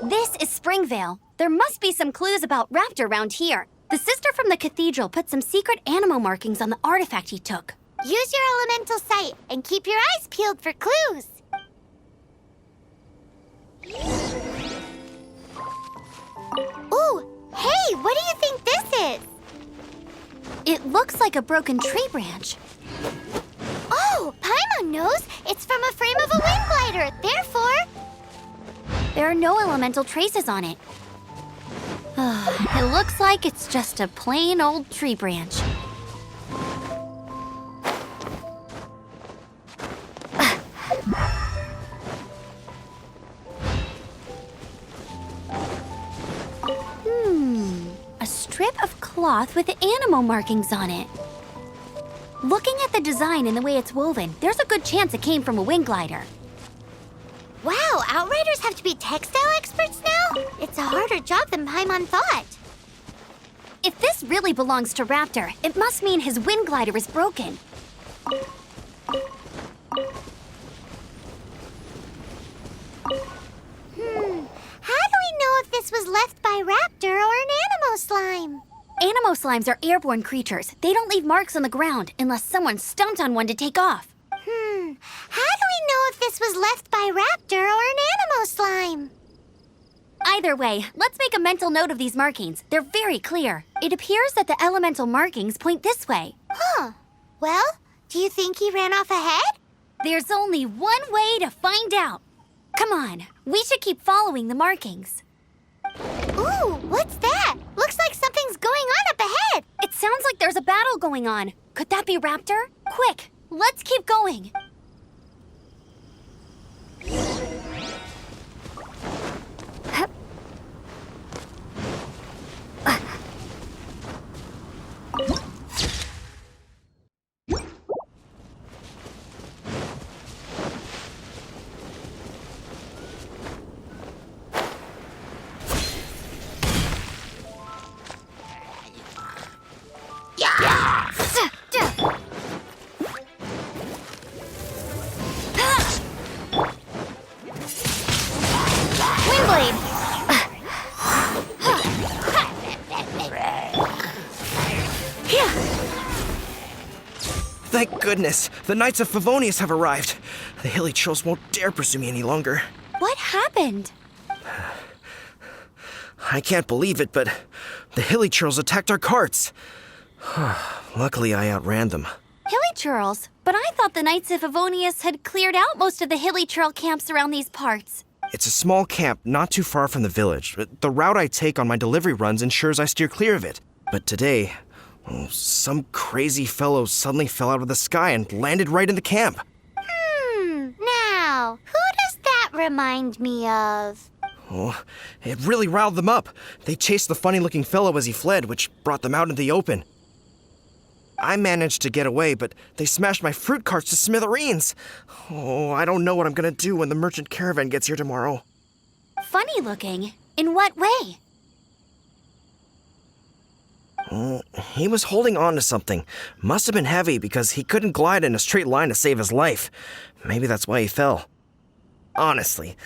This is Springvale. There must be some clues about Raptor around here. The sister from the cathedral put some secret animal markings on the artifact he took. Use your elemental sight and keep your eyes peeled for clues. Ooh, hey, what do you think this is? It looks like a broken tree branch. Oh, Paimon knows. It's from a frame of a wind glider. Therefore, there are no elemental traces on it. It looks like it's just a plain old tree branch. A strip of cloth with animal markings on it. Looking at the design and the way it's woven, there's a good chance it came from a wind glider. wow, Outriders have to be textile experts now? It's a harder job than Paimon thought. If this really belongs to Raptor, it must mean his wind glider is broken. How do we know if this was left by Raptor or an Animo slime? Animo slimes are airborne creatures. They don't leave marks on the ground unless someone stomped on one to take off. How do we know if this was left by Raptor or an Animo slime? Either way, let's make a mental note of these markings. They're very clear. It appears that the elemental markings point this way. Huh. Well, do you think he ran off ahead? There's only one way to find out. Come on, we should keep following the markings. Ooh, what's that? Looks like something's going on up ahead. It sounds like there's a battle going on. Could that be Raptor? Quick, let's keep going. Thank goodness, the Knights of Favonius have arrived. The hilly trolls won't dare pursue me any longer. What happened? I can't believe it, but the hilly trolls attacked our carts. Luckily, I outran them. Hilly Churls? But I thought the Knights of Favonius had cleared out most of the Hilly Churl camps around these parts. It's a small camp not too far from the village. The route I take on my delivery runs ensures I steer clear of it. But today, some crazy fellow suddenly fell out of the sky and landed right in the camp. Now, who does that remind me of? Oh, it really riled them up. They chased the funny-looking fellow as he fled, which brought them out into the open. I managed to get away, but they smashed my fruit carts to smithereens. Oh, I don't know what I'm gonna do when the merchant caravan gets here tomorrow. Funny looking? In what way? He was holding on to something. Must have been heavy because he couldn't glide in a straight line to save his life. Maybe that's why he fell. Honestly,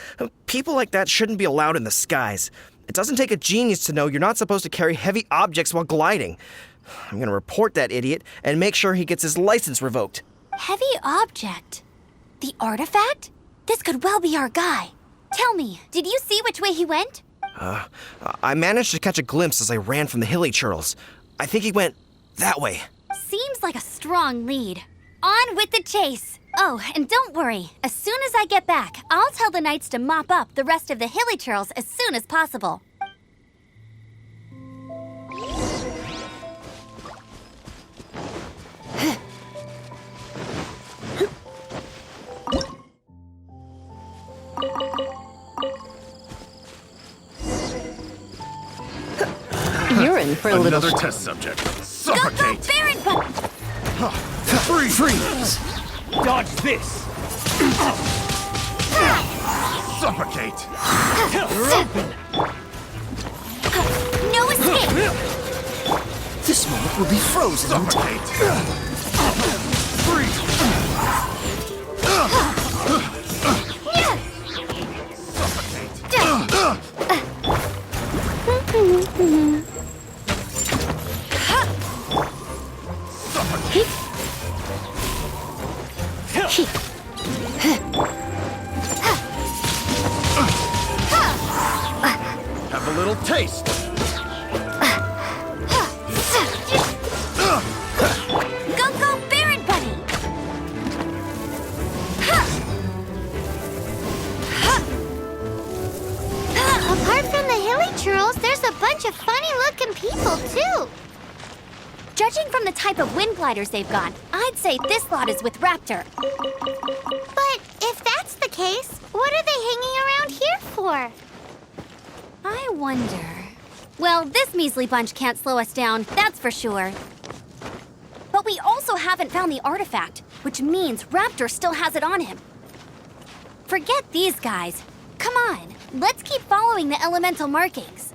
people like that shouldn't be allowed in the skies. It doesn't take a genius to know you're not supposed to carry heavy objects while gliding. I'm gonna report that idiot and make sure he gets his license revoked. Heavy object? The artifact? This could well be our guy. Tell me, did you see which way he went? I managed to catch a glimpse as I ran from the hilly churls. I think he went that way. Seems like a strong lead. On with the chase. Oh, and don't worry. As soon as I get back, I'll tell the knights to mop up the rest of the hilly churls as soon as possible. You're in for a little... Another test subject. Go, Suffocate! Baron, but... Freeze! Dodge this! Suffocate! You're open! No escape! This moment will be frozen in time. Suffocate! Freeze! Suffocate! little taste. Go, go, Baron Bunny! Apart from the hilly churls, there's a bunch of funny-looking people, too. Judging from the type of wind gliders they've got, I'd say this lot is with Raptor. But if that's the case, what are they hanging around here for? I wonder... Well, this measly bunch can't slow us down, that's for sure. But we also haven't found the artifact, which means Raptor still has it on him. Forget these guys. Come on, let's keep following the elemental markings.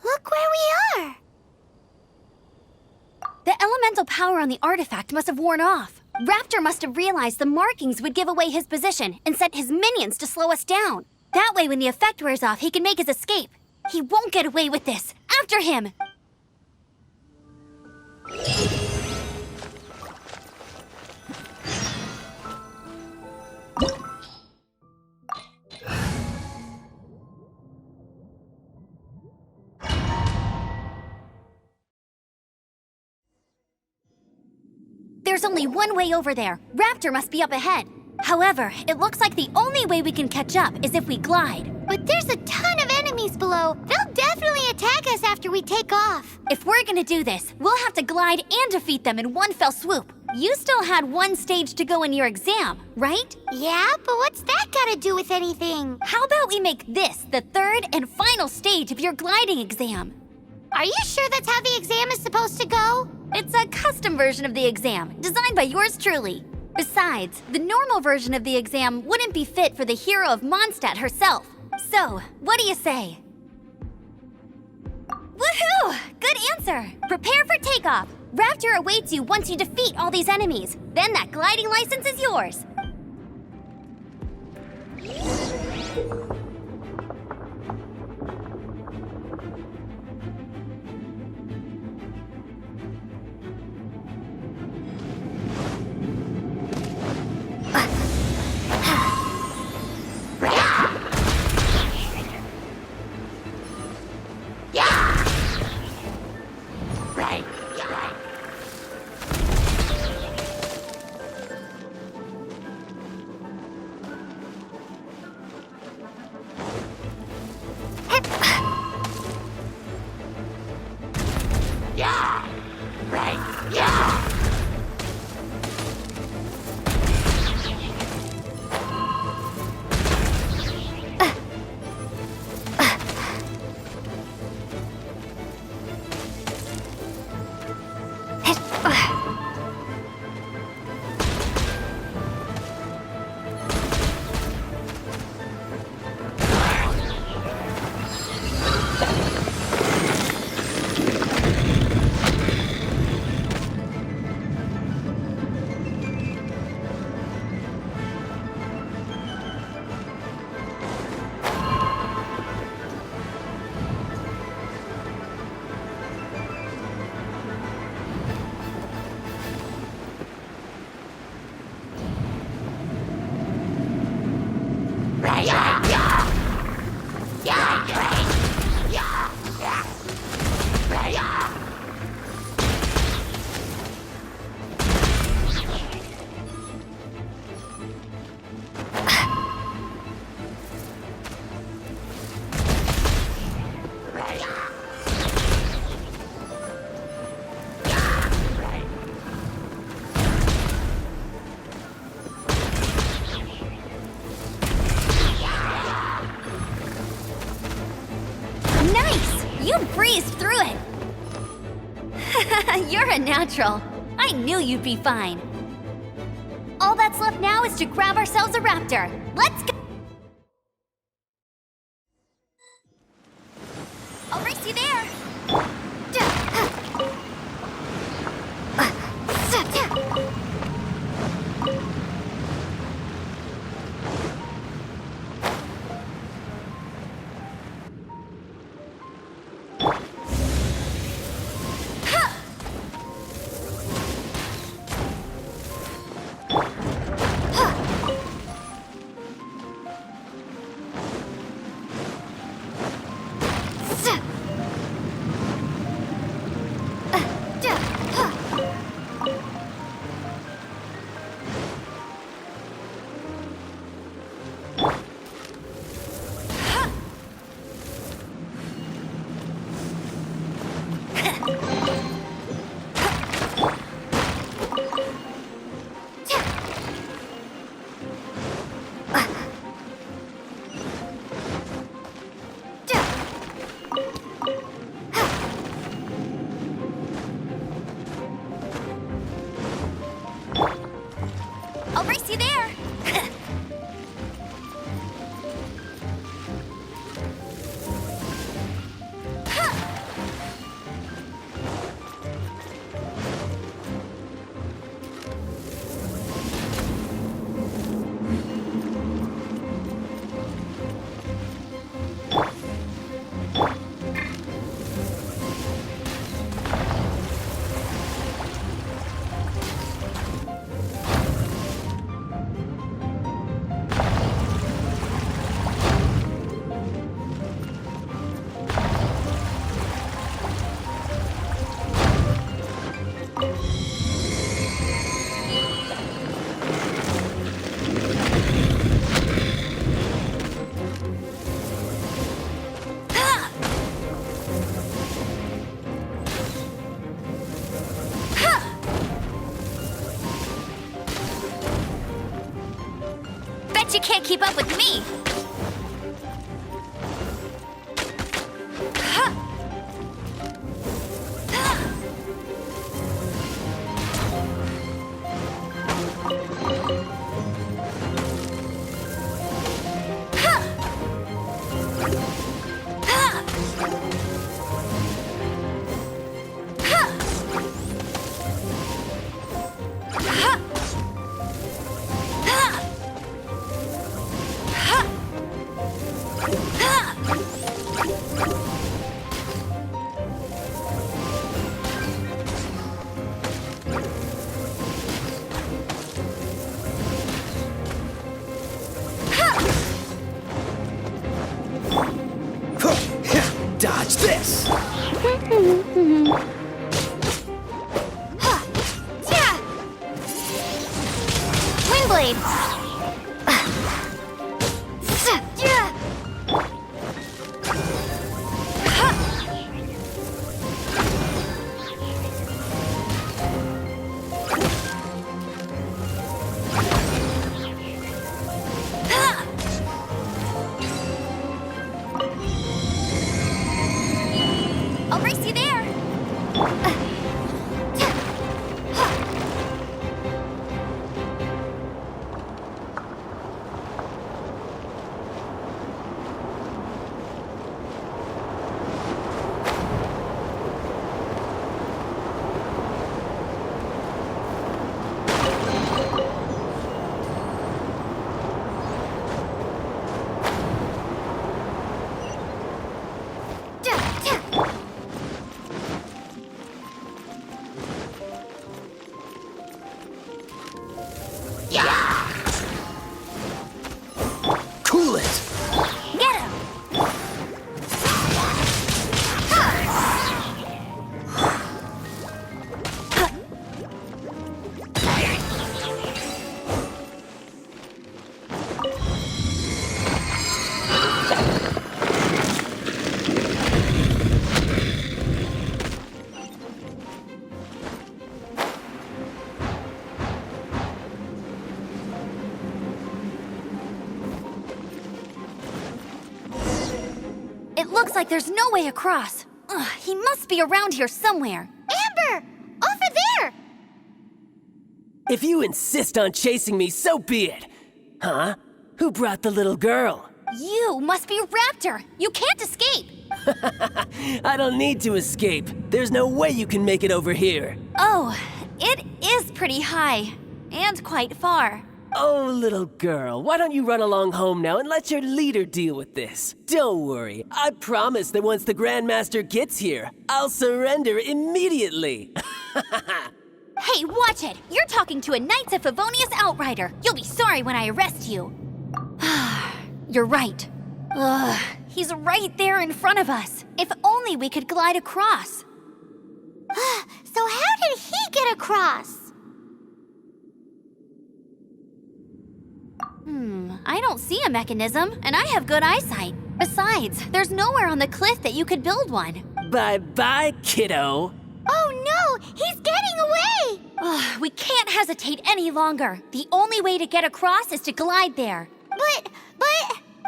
Look where we are. The elemental power on the artifact must have worn off. Raptor must have realized the markings would give away his position and sent his minions to slow us down. That way, when the effect wears off, he can make his escape. He won't get away with this. After him! There's only one way over there. Raptor must be up ahead. However, it looks like the only way we can catch up is if we glide. But there's a ton of enemies below. They'll definitely attack us after we take off. If we're gonna do this, we'll have to glide and defeat them in one fell swoop. You still had one stage to go in your exam, right? Yeah, but what's that got to do with anything? How about we make this the third and final stage of your gliding exam? Are you sure that's how the exam is supposed to go? It's a custom version of the exam, designed by yours truly. Besides, the normal version of the exam wouldn't be fit for the hero of Mondstadt herself. So, what do you say? Woohoo! Good answer! Prepare for takeoff. Raptor awaits you once you defeat all these enemies. Then that gliding license is yours. You breezed through it! You're a natural. I knew you'd be fine. All that's left now is to grab ourselves a raptor. Let's go! I'll race you there! can't keep up with me! Dodge this! Yeah! Windblade! Yeah! I'll race you there! Cool it! Get him! It looks like there's no way across. Ugh, he must be around here somewhere. Amber! Over there! If you insist on chasing me, so be it. Huh? Who brought the little girl? You must be Raptor. You can't escape. I don't need to escape. There's no way you can make it over here. Oh, it is pretty high. And quite far. Oh, little girl, why don't you run along home now and let your leader deal with this? Don't worry, I promise that once the Grandmaster gets here, I'll surrender immediately. Hey, watch it! You're talking to a Knights of Favonius outrider. You'll be sorry when I arrest you. You're right. Ugh, he's right there in front of us. If only we could glide across. So how did he get across? I don't see a mechanism, and I have good eyesight. Besides, there's nowhere on the cliff that you could build one. Bye-bye, kiddo. Oh no! He's getting away! Ugh, we can't hesitate any longer. The only way to get across is to glide there. But...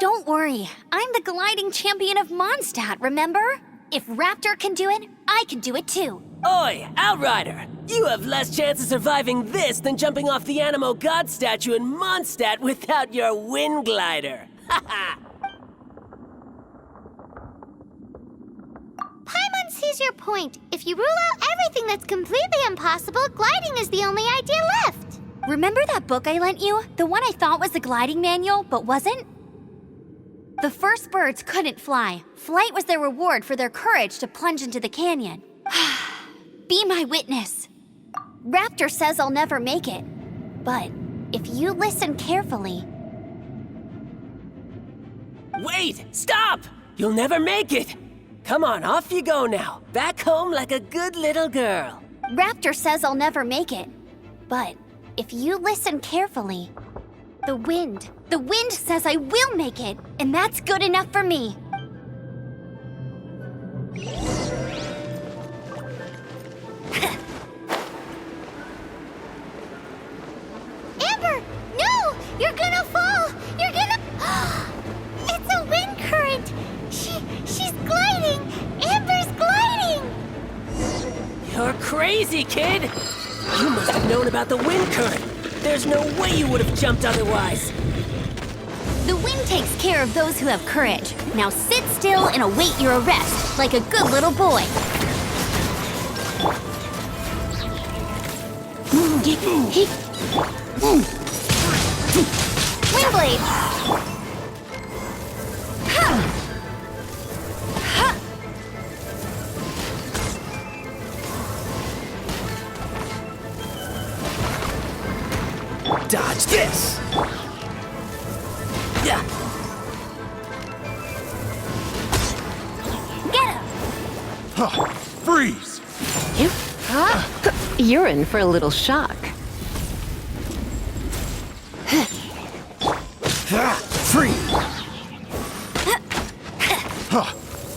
Don't worry, I'm the gliding champion of Mondstadt, remember? If Raptor can do it, I can do it too. Oi, Outrider! You have less chance of surviving this than jumping off the Animo God statue in Mondstadt without your wind glider. Haha! Paimon sees your point. If you rule out everything that's completely impossible, gliding is the only idea left. Remember that book I lent you? The one I thought was the gliding manual, but wasn't? The first birds couldn't fly. Flight was their reward for their courage to plunge into the canyon. Be my witness. Raptor says I'll never make it. But if you listen carefully... Wait! Stop! You'll never make it! Come on, off you go now. Back home like a good little girl. Raptor says I'll never make it. But if you listen carefully... The wind says I will make it, and that's good enough for me. Amber! No! You're gonna fall! You're crazy, kid! You must have known about the wind current. There's no way you would have jumped otherwise. The wind takes care of those who have courage. Now sit still and await your arrest, like a good little boy. Windblade! Dodge this! Yeah. Get him! Freeze! You're in for a little shock. Freeze!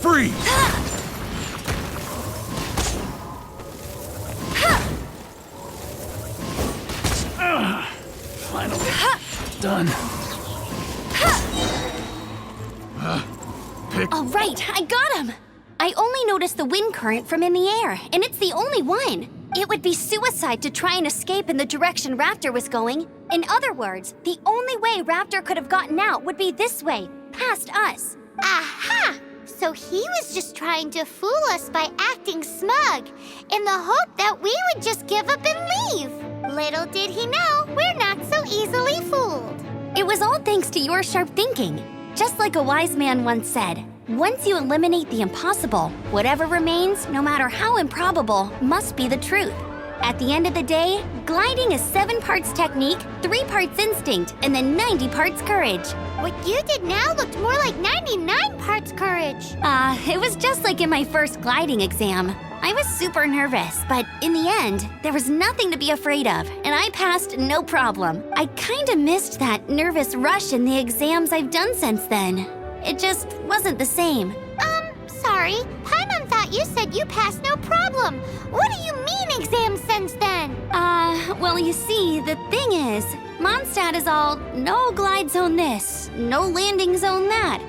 Freeze! Finally. Done. All right, I got him! I only noticed the wind current from in the air, and it's the only one. It would be suicide to try and escape in the direction Raptor was going. In other words, the only way Raptor could have gotten out would be this way, past us. Aha! So he was just trying to fool us by acting smug, in the hope that we would just give up and leave. Little did he know, we're not so easily fooled. It was all thanks to your sharp thinking. Just like a wise man once said, once you eliminate the impossible, whatever remains, no matter how improbable, must be the truth. At the end of the day, gliding is 7 parts technique, 3 parts instinct, and then 90 parts courage. What you did now looked more like 99 parts courage. It was just like in my first gliding exam. I was super nervous, but in the end, there was nothing to be afraid of, and I passed no problem. I kinda missed that nervous rush in the exams I've done since then. It just wasn't the same. Sorry. Paimon thought you said you passed no problem. What do you mean exams since then? Well, you see, the thing is, Mondstadt is all no glide zone this, no landing zone that.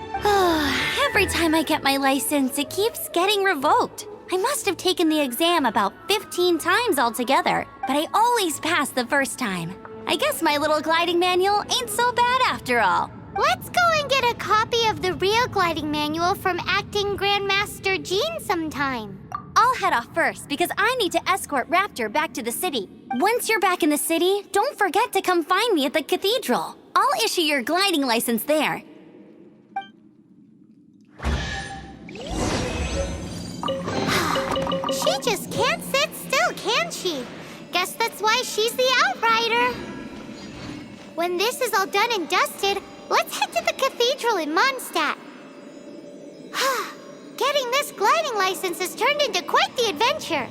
Every time I get my license, it keeps getting revoked. I must have taken the exam about 15 times altogether, but I always pass the first time. I guess my little gliding manual ain't so bad after all. Let's go and get a copy of the real gliding manual from Acting Grandmaster Jean sometime. I'll head off first because I need to escort Raptor back to the city. Once you're back in the city, don't forget to come find me at the cathedral. I'll issue your gliding license there. She just can't sit still, can she? Guess that's why she's the outrider. When this is all done and dusted, let's head to the cathedral in Mondstadt. Getting this gliding license has turned into quite the adventure.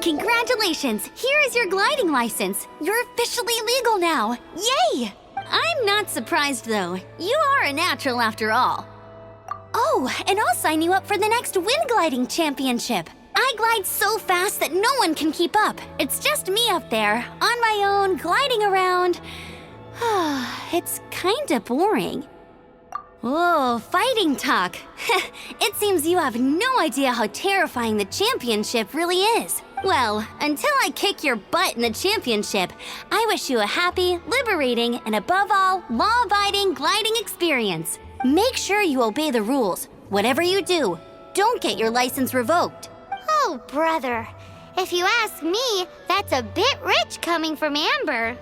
Congratulations! Here is your gliding license. You're officially legal now. Yay! I'm not surprised though. You are a natural after all. Oh, and I'll sign you up for the next wind gliding championship. I glide so fast that no one can keep up. It's just me up there, on my own, gliding around. It's kinda boring. Oh, fighting talk. It seems you have no idea how terrifying the championship really is. Well, until I kick your butt in the championship, I wish you a happy, liberating, and above all, law-abiding gliding experience. Make sure you obey the rules. Whatever you do, don't get your license revoked. Oh, brother. If you ask me, that's a bit rich coming from Amber.